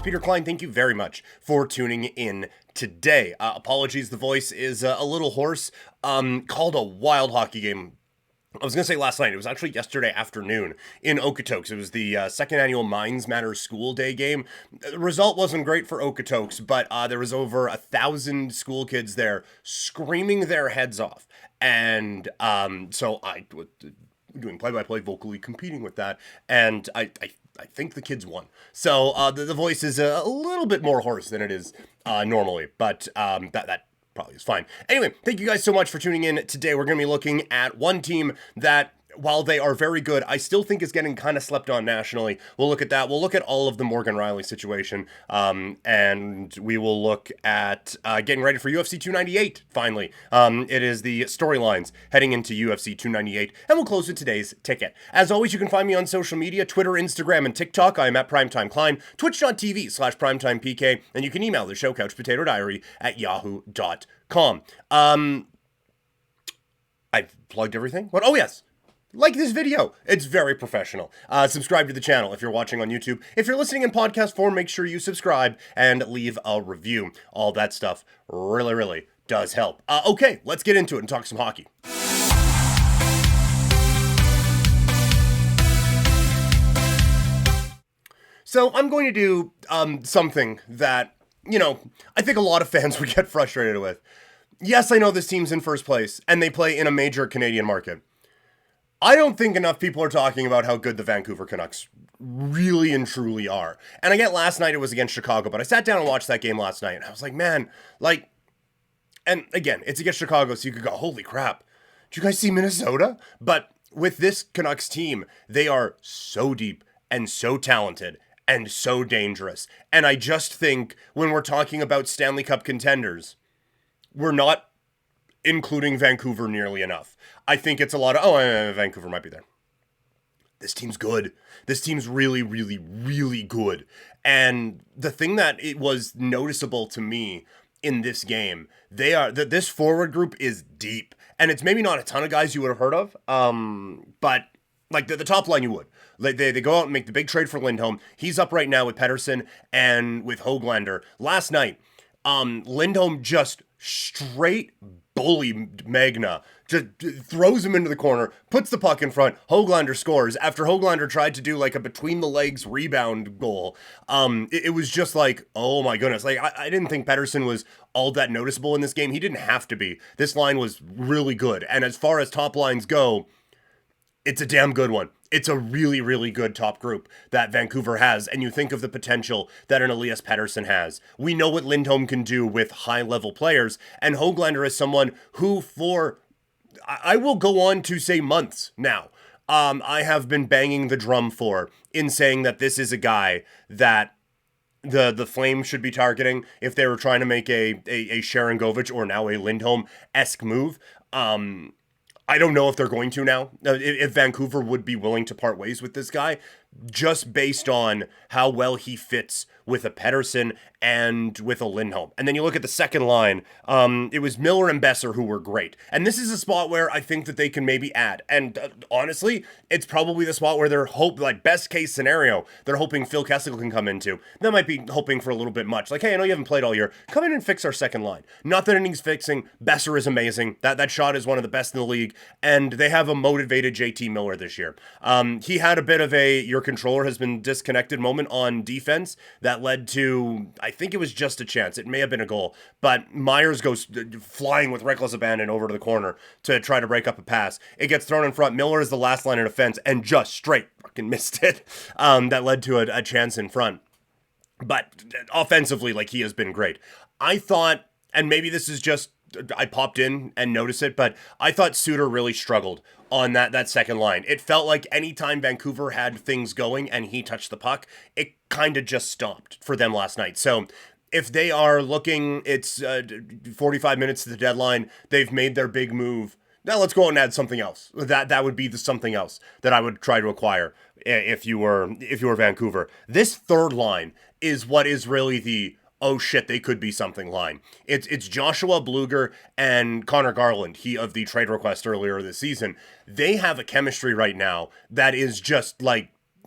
Peter Klein, thank you very much for tuning in today. Apologies, the voice is a little hoarse. Called a wild hockey game. I was going to say last night. It was actually yesterday afternoon in Okotoks. It was the second annual Minds Matter School Day game. The result wasn't great for Okotoks, but there was over 1,000 school kids there screaming their heads off. And so I was doing play-by-play, vocally competing with that. And I think the kids won. So the voice is a little bit more hoarse than it is normally, but that probably is fine. Anyway, thank you guys so much for tuning in today. We're going to be looking at one team that, while they are very good, I still think is getting kind of slept on nationally. We'll look at that. We'll look at all of the Morgan Reilly situation, and we will look at getting ready for UFC 298, finally. It is the storylines heading into UFC 298, and we'll close with today's ticket. As always, you can find me on social media, Twitter, Instagram, and TikTok. I am at Primetime Klein, twitch.tv/PrimetimePK, and you can email the show, couchpotatodiary@yahoo.com. I've plugged everything. What? Oh, yes. Like this video. It's very professional. Subscribe to the channel if you're watching on YouTube. If you're listening in podcast form, make sure you subscribe and leave a review. All that stuff really, really does help. Okay, let's get into it and talk some hockey. So I'm going to do something that, I think a lot of fans would get frustrated with. Yes, I know this team's in first place, and they play in a major Canadian market. I don't think enough people are talking about how good the Vancouver Canucks really and truly are. And I get last night it was against Chicago, but I sat down and watched that game last night, and I was like, man, and again, it's against Chicago, so you could go, holy crap, did you guys see Minnesota? But with this Canucks team, they are so deep and so talented and so dangerous. And I just think when we're talking about Stanley Cup contenders, we're not including Vancouver nearly enough. I think it's a lot of, Vancouver might be there. This team's good. This team's really, really, really good. And the thing that it was noticeable to me in this game, this forward group is deep. And it's maybe not a ton of guys you would have heard of, but like the top line you would. They go out and make the big trade for Lindholm. He's up right now with Pettersson and with Höglander. Last night, Lindholm just straight bully Magna, just throws him into the corner, puts the puck in front. Höglander scores after Höglander tried to do like a between the legs rebound goal. It was just like, oh my goodness. Like I didn't think Pettersson was all that noticeable in this game. He didn't have to be. This line was really good. And as far as top lines go, it's a damn good one. It's a really, really good top group that Vancouver has, and you think of the potential that an Elias Pettersson has. We know what Lindholm can do with high-level players, and Höglander is someone who I will go on to say months now, I have been banging the drum for in saying that this is a guy that the Flames should be targeting if they were trying to make a Sharangovich or now a Lindholm-esque move. I don't know if they're going to now, if Vancouver would be willing to part ways with this guy, just based on how well he fits with a Pettersson and with a Lindholm. And then you look at the second line, it was Miller and Besser who were great. And this is a spot where I think that they can maybe add. And honestly, it's probably the spot where they're best case scenario, they're hoping Phil Kessel can come into. They might be hoping for a little bit much. Like, hey, I know you haven't played all year. Come in and fix our second line. Not that it needs fixing. Besser is amazing. That shot is one of the best in the league. And they have a motivated JT Miller this year. He had a bit of your controller has been disconnected moment on defense that led to, I think it was just a chance. It may have been a goal, but Myers goes flying with reckless abandon over to the corner to try to break up a pass. It gets thrown in front. Miller is the last line of defense and just straight fucking missed it. That led to a chance in front. But offensively, he has been great. I thought, and maybe this is just, I popped in and noticed it, but I thought Suter really struggled on that second line. It felt like anytime Vancouver had things going and he touched the puck, it kind of just stopped for them last night. So if they are looking, it's 45 minutes to the deadline, they've made their big move. Now let's go out and add something else. That would be the something else that I would try to acquire if you were Vancouver. This third line is what is really the oh shit, they could be something line. It's Joshua Bluger and Connor Garland, he of the trade request earlier this season. They have a chemistry right now that is just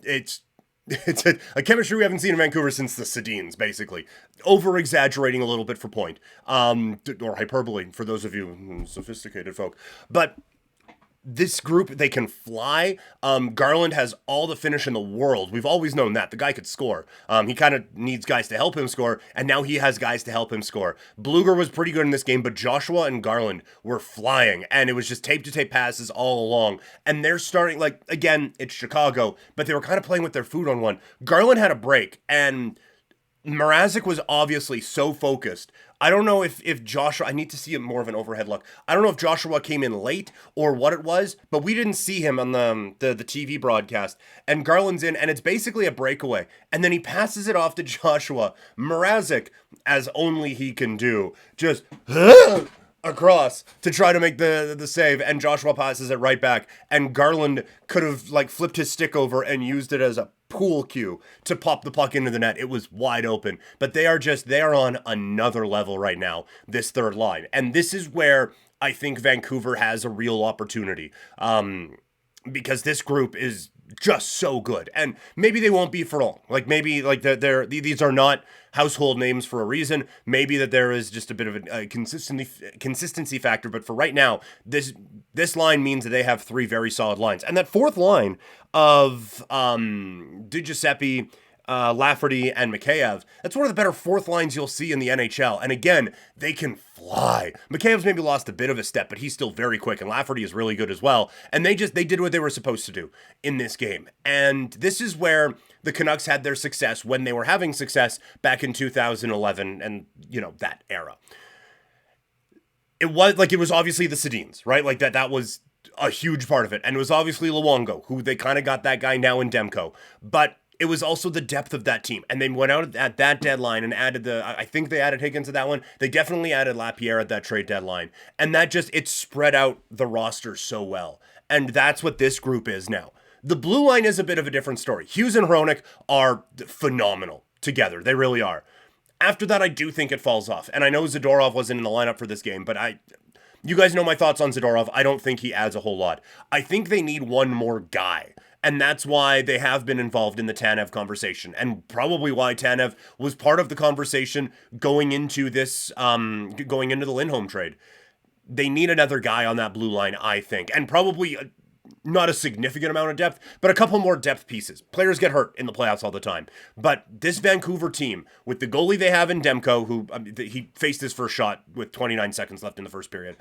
it's It's a chemistry we haven't seen in Vancouver since the Sedins, basically. Over-exaggerating a little bit for point. Or hyperbole, for those of you sophisticated folk. But this group, they can fly. Garland has all the finish in the world. We've always known that. The guy could score. He kind of needs guys to help him score, and now he has guys to help him score. Bluger was pretty good in this game, but Joshua and Garland were flying, and it was just tape-to-tape passes all along. And they're starting, like, again, it's Chicago, but they were kind of playing with their food on one. Garland had a break, and Mrazek was obviously so focused. I don't know if Joshua, I need to see more of an overhead look. I don't know if Joshua came in late or what it was, but we didn't see him on the TV broadcast. And Garland's in, and it's basically a breakaway. And then he passes it off to Joshua. Mrazek, as only he can do, just across to try to make the save, and Joshua passes it right back. And Garland could have like flipped his stick over and used it as a pool cue to pop the puck into the net. It was wide open. But they are on another level right now, this third line. And this is where I think Vancouver has a real opportunity. Because this group is just so good. And maybe they won't be for long. Like maybe like these are not household names for a reason. Maybe that there is just a bit of a consistency factor. But for right now, this line means that they have three very solid lines. And that fourth line of DiGiuseppe, Lafferty, and Mikheyev, that's one of the better fourth lines you'll see in the NHL. And again, they can fly. Mikheyev's maybe lost a bit of a step, but he's still very quick, and Lafferty is really good as well. And they did what they were supposed to do in this game. And this is where the Canucks had their success when they were having success back in 2011 and, that era. It was obviously the Sedins, right? Like that was a huge part of it. And it was obviously Luongo, who they kind of got that guy now in Demko. But it was also the depth of that team. And they went out at that deadline and added I think they added Higgins at that one. They definitely added Lapierre at that trade deadline. And that it spread out the roster so well. And that's what this group is now. The blue line is a bit of a different story. Hughes and Hronek are phenomenal together. They really are. After that, I do think it falls off. And I know Zadorov wasn't in the lineup for this game, but you guys know my thoughts on Zadorov. I don't think he adds a whole lot. I think they need one more guy. And that's why they have been involved in the Tanev conversation, and probably why Tanev was part of the conversation going into going into the Lindholm trade. They need another guy on that blue line, I think, and probably not a significant amount of depth, but a couple more depth pieces. Players get hurt in the playoffs all the time. But this Vancouver team, with the goalie they have in Demko, who he faced his first shot with 29 seconds left in the first period,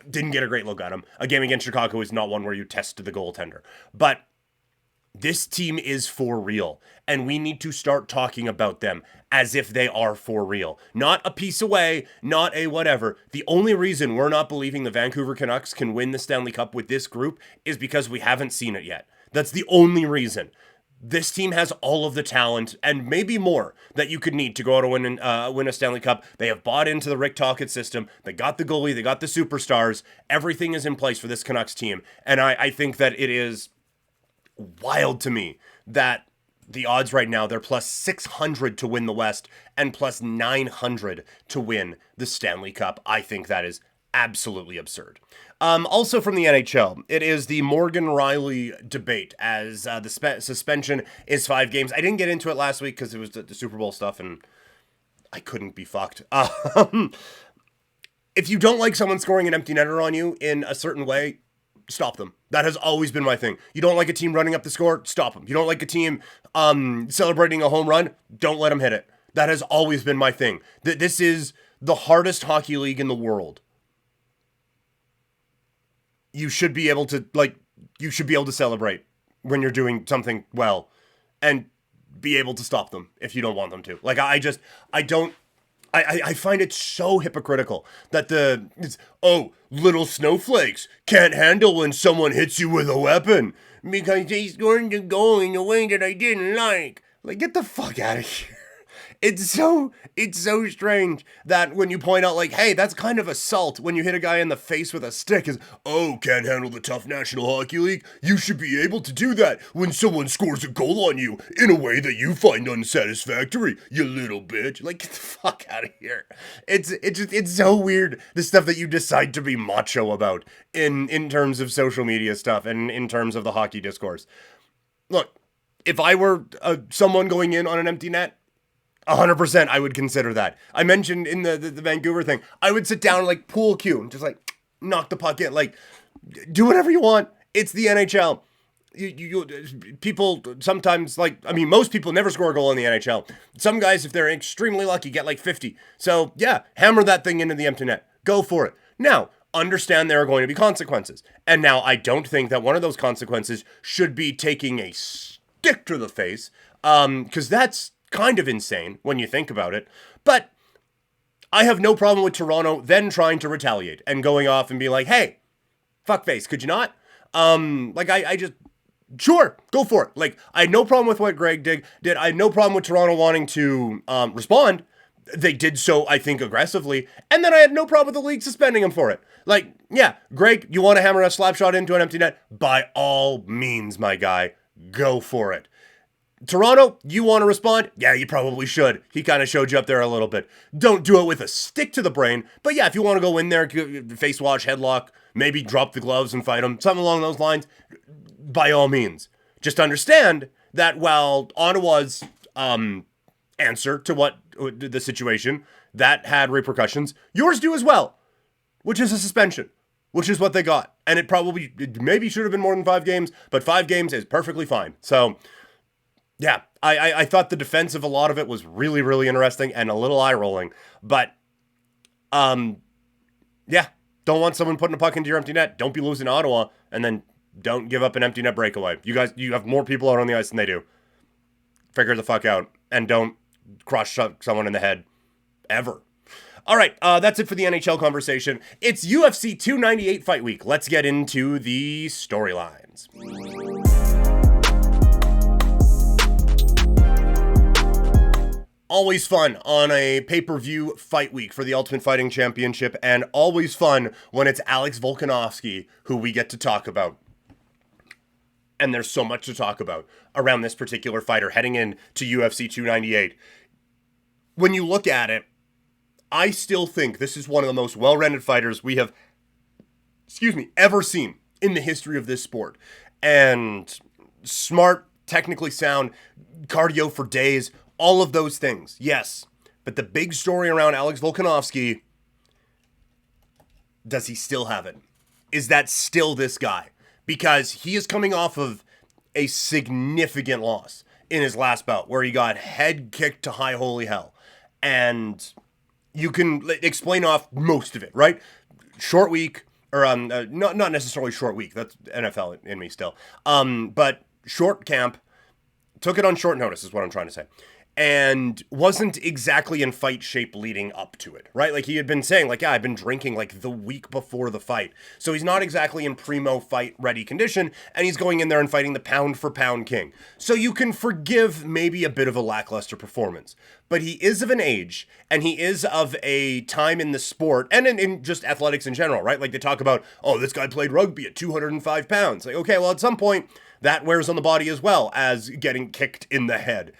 didn't get a great look at him. A game against Chicago is not one where you test the goaltender. But this team is for real, and we need to start talking about them as if they are for real. Not a piece away, not a whatever. The only reason we're not believing the Vancouver Canucks can win the Stanley Cup with this group is because we haven't seen it yet. That's the only reason. This team has all of the talent, and maybe more, that you could need to go out and win a Stanley Cup. They have bought into the Rick Tocchet system. They got the goalie. They got the superstars. Everything is in place for this Canucks team, and I think that it is wild to me that the odds right now, they're plus 600 to win the West and plus 900 to win the Stanley Cup. I think that is absolutely absurd. Also from the NHL, it is the Morgan Reilly debate, as the suspension is 5 games. I didn't get into it last week because it was the Super Bowl stuff and I couldn't be fucked. If you don't like someone scoring an empty netter on you in a certain way, stop them. That has always been my thing. You don't like a team running up the score? Stop them. You don't like a team celebrating a home run? Don't let them hit it. That has always been my thing. This is the hardest hockey league in the world. You should be able to celebrate when you're doing something well and be able to stop them if you don't want them to. Like, I find it so hypocritical that little snowflakes can't handle when someone hits you with a weapon because they scored the goal in a way that I didn't like. Like, get the fuck out of here. It's so strange that when you point out, like, hey, that's kind of assault when you hit a guy in the face with a stick can't handle the tough National Hockey League. You should be able to do that when someone scores a goal on you in a way that you find unsatisfactory, you little bitch. Like, get the fuck out of here. It's so weird, the stuff that you decide to be macho about in terms of social media stuff and in terms of the hockey discourse. Look, If I were someone going in on an empty net, 100% I would consider that. I mentioned in the Vancouver thing, I would sit down like pool cue and just like knock the puck in. Like, do whatever you want. It's the NHL. People sometimes, like, I mean, most people never score a goal in the NHL. Some guys, if they're extremely lucky, get like 50. So yeah, hammer that thing into the empty net. Go for it. Now, understand there are going to be consequences. And now I don't think that one of those consequences should be taking a stick to the face, because that's kind of insane when you think about it. But I have no problem with Toronto then trying to retaliate and going off and be like, hey, fuckface, could you not? I just, sure, go for it. Like, I had no problem with what Greig did. I had no problem with Toronto wanting to respond. They did so, I think, aggressively. And then I had no problem with the league suspending him for it. Like, yeah, Greig, you want to hammer a slap shot into an empty net? By all means, my guy, go for it. Toronto, you want to respond? Yeah, you probably should. He kind of showed you up there a little bit. Don't do it with a stick to the brain. But yeah, if you want to go in there, face wash, headlock, maybe drop the gloves and fight him, something along those lines, by all means. Just understand that while Ottawa's answer to what the situation, that had repercussions, yours do as well, which is a suspension, which is what they got. And it maybe should have been more than 5 games, but 5 games is perfectly fine. So, yeah, I thought the defense of a lot of it was really, really interesting and a little eye-rolling. But, yeah, don't want someone putting a puck into your empty net. Don't be losing Ottawa, and then don't give up an empty net breakaway. You guys, you have more people out on the ice than they do. Figure the fuck out, and don't cross-shot someone in the head, ever. All right, that's it for the NHL conversation. It's UFC 298 Fight Week. Let's get into the storylines. Always fun on a pay-per-view fight week for the Ultimate Fighting Championship, and always fun when it's Alex Volkanovski who we get to talk about. And there's so much to talk about around this particular fighter heading into UFC 298. When you look at it, I still think this is one of the most well-rounded fighters we have, ever seen in the history of this sport. And smart, technically sound, cardio for days, all of those things, yes. But the big story around Alex Volkanovski, does he still have it? Is that still this guy? Because he is coming off of a significant loss in his last bout, where he got head kicked to high holy hell. And you can explain off most of it, right? Short week, or not necessarily short week, that's NFL in me still. But short camp, took it on short notice is what I'm trying to say. And wasn't exactly in fight shape leading up to it, right? Like he had been saying, like, yeah, I've been drinking like the week before the fight. So he's not exactly in primo fight ready condition, and he's going in there and fighting the pound for pound king. So you can forgive maybe a bit of a lackluster performance. But he is of an age, and he is of a time in the sport, and in just athletics in general, right? Like they talk about, oh, this guy played rugby at 205 pounds. Like, okay, well, at some point, that wears on the body as well as getting kicked in the head.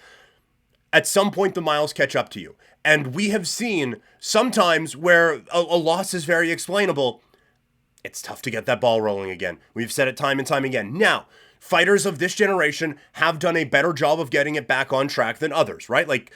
At some point, the miles catch up to you. And we have seen sometimes where a loss is very explainable, it's tough to get that ball rolling again. We've said it time and time again. Now, fighters of this generation have done a better job of getting it back on track than others, right? Like,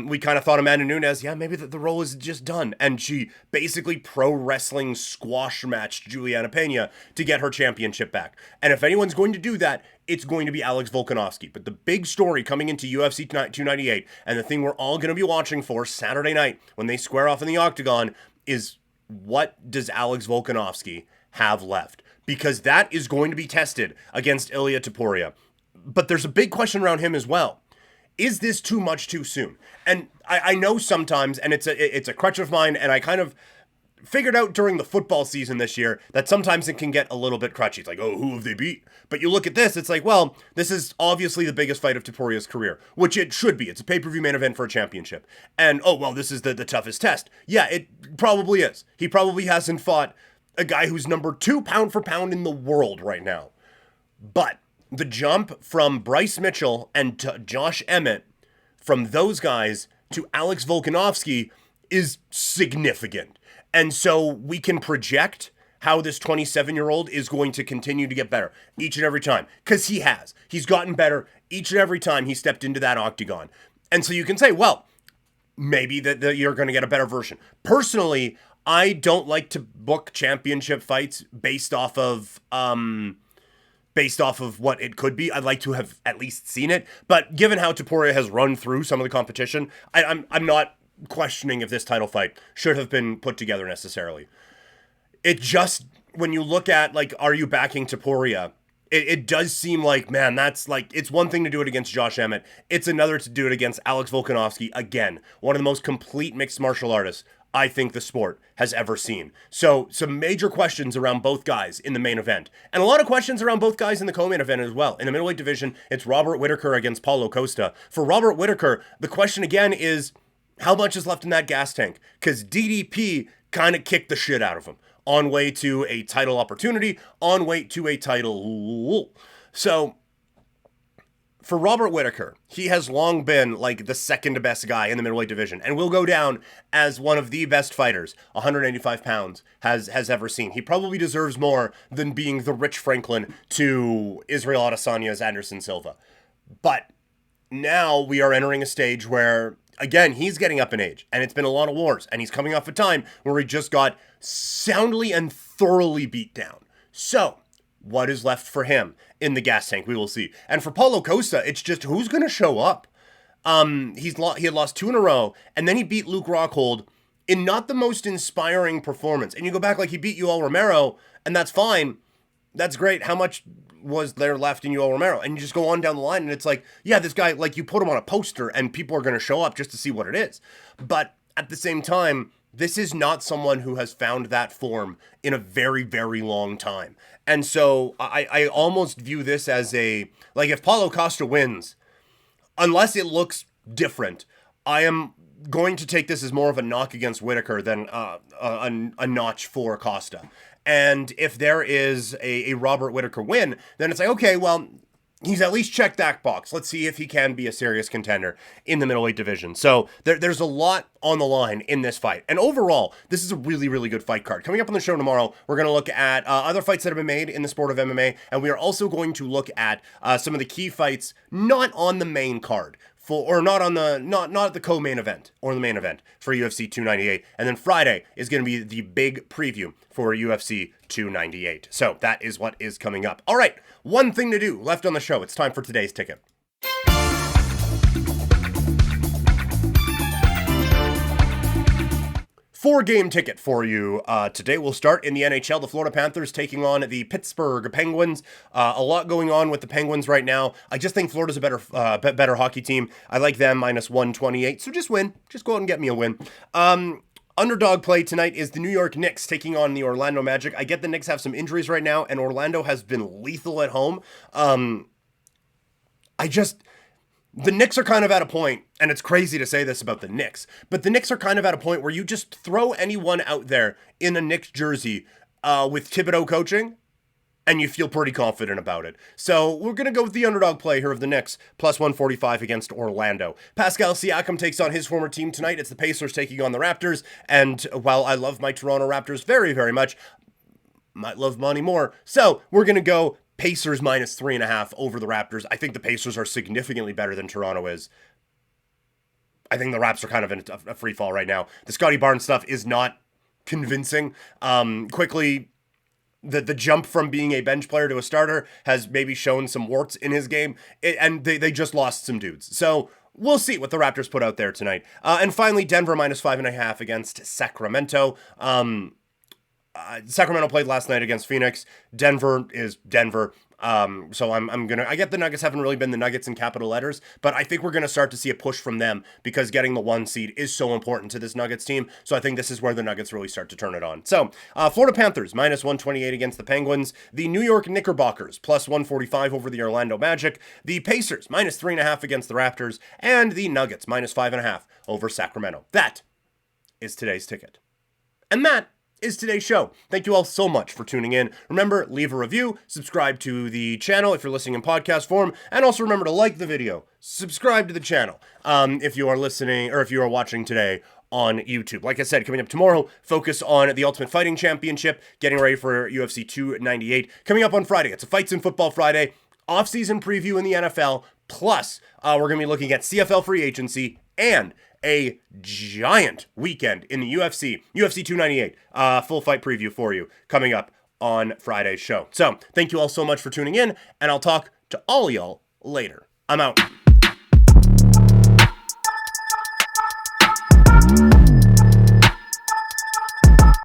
we kind of thought Amanda Nunes, yeah, maybe the role is just done. And she basically pro wrestling squash matched Juliana Pena to get her championship back. And if anyone's going to do that, it's going to be Alex Volkanovski. But the big story coming into UFC 298, and the thing we're all going to be watching for Saturday night when they square off in the octagon, is what does Alex Volkanovski have left? Because that is going to be tested against Ilia Topuria. But there's a big question around him as well. Is this too much too soon? And I know sometimes, and it's a crutch of mine, and I kind of figured out during the football season this year that sometimes it can get a little bit crutchy. It's like, oh, who have they beat? But you look at this, it's like, well, this is obviously the biggest fight of Topuria's career, which it should be. It's a pay-per-view main event for a championship. And, oh, well, this is the toughest test. Yeah, it probably is. He probably hasn't fought a guy who's number 2 pound for pound in the world right now. But the jump from Bryce Mitchell and to Josh Emmett, from those guys to Alex Volkanovski, is significant. And so we can project how this 27-year-old is going to continue to get better each and every time. Because he has. He's gotten better each and every time he stepped into that octagon. And so you can say, well, maybe that you're going to get a better version. Personally, I don't like to book championship fights based off of what it could be. I'd like to have at least seen it. But given how Topuria has run through some of the competition, I'm not questioning if this title fight should have been put together necessarily. It just, when you look at, like, are you backing Topuria? It does seem like, man, that's like, it's one thing to do it against Josh Emmett. It's another to do it against Alex Volkanovski. Again, one of the most complete mixed martial artists I think the sport has ever seen. So some major questions around both guys in the main event. And a lot of questions around both guys in the co-main event as well. In the middleweight division, it's Robert Whittaker against Paulo Costa. For Robert Whittaker, the question again is, how much is left in that gas tank? Because DDP kind of kicked the shit out of him on way to a title opportunity, on way to a title. So for Robert Whittaker, he has long been like the second best guy in the middleweight division and will go down as one of the best fighters 185 pounds has ever seen. He probably deserves more than being the Rich Franklin to Israel Adesanya's Anderson Silva. But now we are entering a stage where, again, he's getting up in age, and it's been a lot of wars, and he's coming off a time where he just got soundly and thoroughly beat down. So, what is left for him in the gas tank? We will see. And for Paulo Costa, it's just who's going to show up. He had lost 2 in a row, and then he beat Luke Rockhold in not the most inspiring performance. And you go back, like, he beat Yoel Romero, and that's fine. That's great. How much was there left in Yoel Romero? And you just go on down the line, and it's like, yeah, this guy, like, you put him on a poster, and people are going to show up just to see what it is. But at the same time, this is not someone who has found that form in a very, very long time. And so I almost view this as a, like, if Paulo Costa wins, unless it looks different, I am going to take this as more of a knock against Whittaker than a notch for Costa. And if there is a Robert Whittaker win, then it's like, okay, well, he's at least checked that box. Let's see if he can be a serious contender in the middleweight division. So there's a lot on the line in this fight. And overall, this is a really, really good fight card. Coming up on the show tomorrow, we're going to look at other fights that have been made in the sport of MMA. And we are also going to look at some of the key fights not on the main card. Not the co-main event or the main event for UFC 298. And then Friday is going to be the big preview for UFC 298. So that is what is coming up. All right, one thing to do left on the show. It's time for today's ticket. 4-game ticket for you today. We'll start in the NHL. The Florida Panthers taking on the Pittsburgh Penguins. A lot going on with the Penguins right now. I just think Florida's a better hockey team. I like them minus 128. So just win. Just go out and get me a win. Underdog play tonight is the New York Knicks taking on the Orlando Magic. I get the Knicks have some injuries right now, and Orlando has been lethal at home. The Knicks are kind of at a point, and it's crazy to say this about the Knicks, but the Knicks are kind of at a point where you just throw anyone out there in a Knicks jersey with Thibodeau coaching, and you feel pretty confident about it. So we're going to go with the underdog play here of the Knicks, plus 145 against Orlando. Pascal Siakam takes on his former team tonight. It's the Pacers taking on the Raptors, and while I love my Toronto Raptors very, very much, might love Monty more. So we're going to go Pacers minus 3.5 over the Raptors. I think the Pacers are significantly better than Toronto is. I think the Raps are kind of in a free fall right now. The Scotty Barnes stuff is not convincing. Quickly, the jump from being a bench player to a starter has maybe shown some warts in his game, and they just lost some dudes. So we'll see what the Raptors put out there tonight. And finally, Denver minus 5.5 against Sacramento. Sacramento played last night against Phoenix. Denver is Denver. So I get the Nuggets haven't really been the Nuggets in capital letters, but I think we're going to start to see a push from them because getting the 1 seed is so important to this Nuggets team. So I think this is where the Nuggets really start to turn it on. So, Florida Panthers minus 128 against the Penguins. The New York Knickerbockers plus 145 over the Orlando Magic. The Pacers minus 3.5 against the Raptors. And the Nuggets minus 5.5 over Sacramento. That is today's ticket. And that is today's show. Thank you all so much for tuning in. Remember, leave a review, subscribe to the channel if you're listening in podcast form, and also remember to like the video, subscribe to the channel if you are listening or if you are watching today on YouTube. Like I said, coming up tomorrow, focus on the Ultimate Fighting Championship, getting ready for UFC 298. Coming up on Friday, it's a Fights in Football Friday, off-season preview in the NFL, plus we're going to be looking at CFL free agency and a giant weekend in the UFC 298, full fight preview for you coming up on Friday's show. So thank you all so much for tuning in, and I'll talk to all y'all later. I'm out.